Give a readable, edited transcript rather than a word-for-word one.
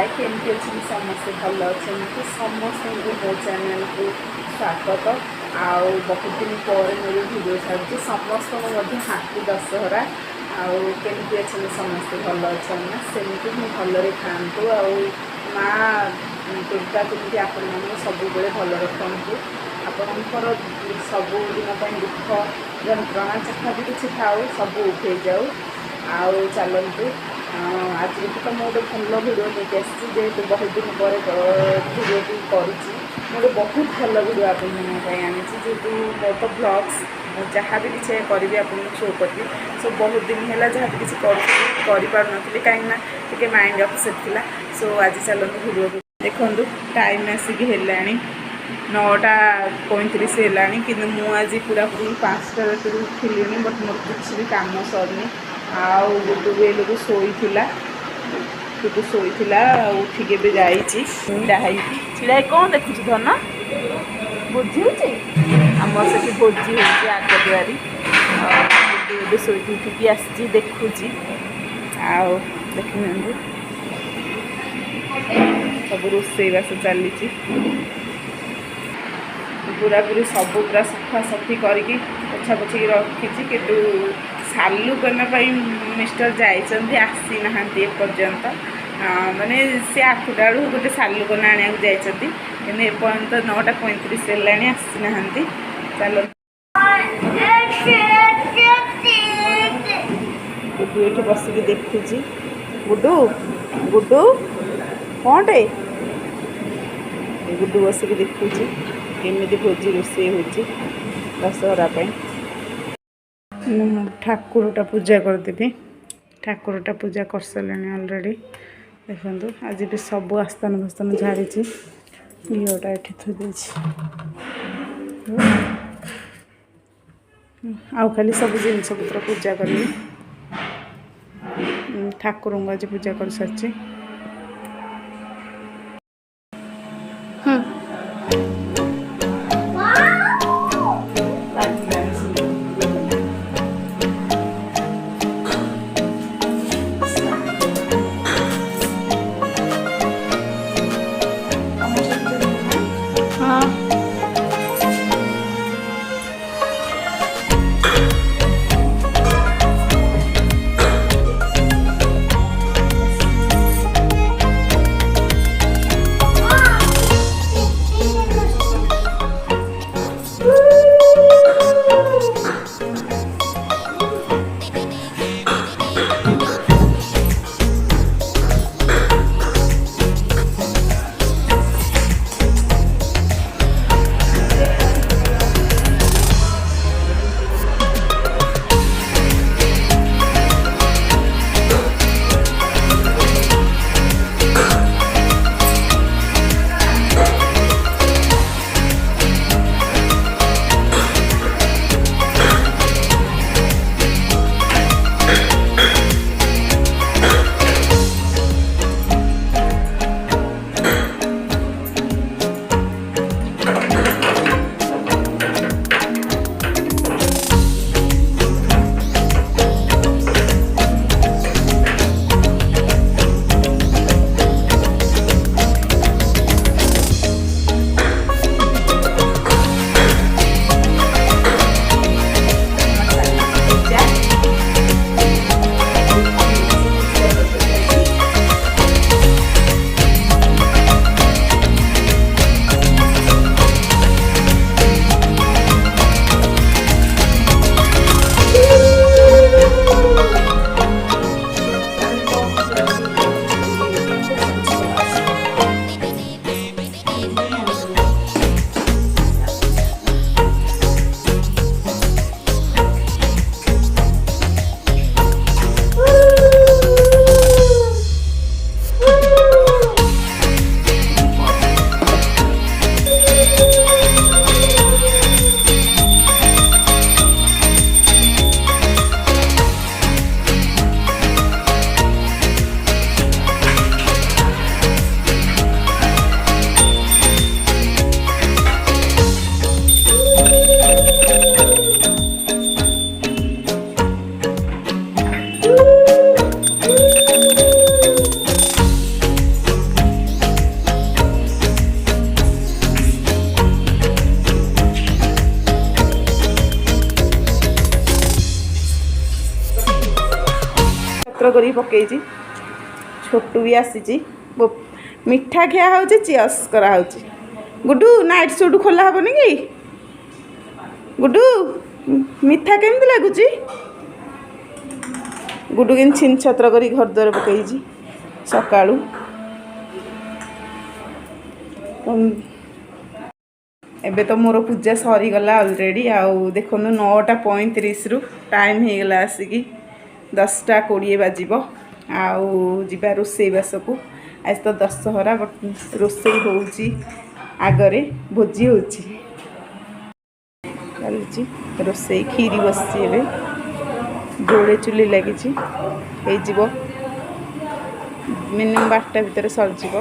हाय केमती अच्छे समस्ते भल अच्छा समस्त मो चैनल को स्वागत। आउ बहुत दिन पर मेरे वीडियो छाड़ी समस्त हाथी दशहरा आमती अच्छे समस्ते भल अच्छा ना सेमती ही भलि खातु माँ दुर्गा केमती आपण सब भल रखु आपणकर सबुदिन दुख जंत्रणा जहाँ भी किसी थाऊ सब उठे जाऊ आउ चलतु आज तो मुझे भल भिडियो लेके आसी जेहेतु बहुत दिन पर भिडियोटी कर बहुत भल भिडियो आपंपाई आनी जेहेतु मोर तो ब्लग्स जहाँ भी किसी करी आप शो करी सो बहुत दिन है जहाँ भी किसी करें कहीं माइंड अपसेट थी सो आज चलते भिडियो देखु टाइम आसिक है 9:35 है कि मुझे पूरा पूरी 5टा राति उठिली बट मोर किसी भी कम सरनी आउ गुडू बेलू शोला गुडू शोला उठिके भी जाई छिड़ा कौन देखुच धन भोजी हो आम से भोजी हो आग दुआरी गुडू शो उठिकी आसी देखुची आउ देखी सब रोसईबास चली पूरा पूरी सब पूरा सफा सफी करके पोछा पोछी रखी कि सालू करने मिस्टर जाइए आसी ना एपर्यंत माने सी 8टा बेलू गोटे सालू कना आने जाइए एपर्यंत 9:35 है आसी ना चल गुडू ये बसिक देखुची गुडू गुडू कौटे गुडू बसिक देखुची केमी भोजी रोसे हो दशहरा ठाकुरटा पूजा करदेवी ठाकुरटा पूजा कर सारे अलरेडी देखो आज भी सब आस्थान फास्थान झाड़ी घीटा ये थोड़ी आउ खाली सब जिनस पत्र पूजा करी ठाकुर को आज पूजा कर सारी कर पकई छोटू भी आसी मिठा खिया हो चियर्स करा गुड्डू नाइट सूट खोला हेनी कि गुड्डू मिठा केमती लगुच गुड्डू के छिन छत्र कर घर द्वार पकई सका एबे तो मोर पूजा सरीगला अलरेडी आउ देखो 9:35 रु टाइम हो गला आसिकी 10:20 बाजिब आउ जीवा रोसई बास को आज तो दशहरा रोसई होउची आगरे भोजी होउची चलुची रोसई खीरी बसची एबे जोड़े चुली लगी मिनिमम 12टा भितर सरजिब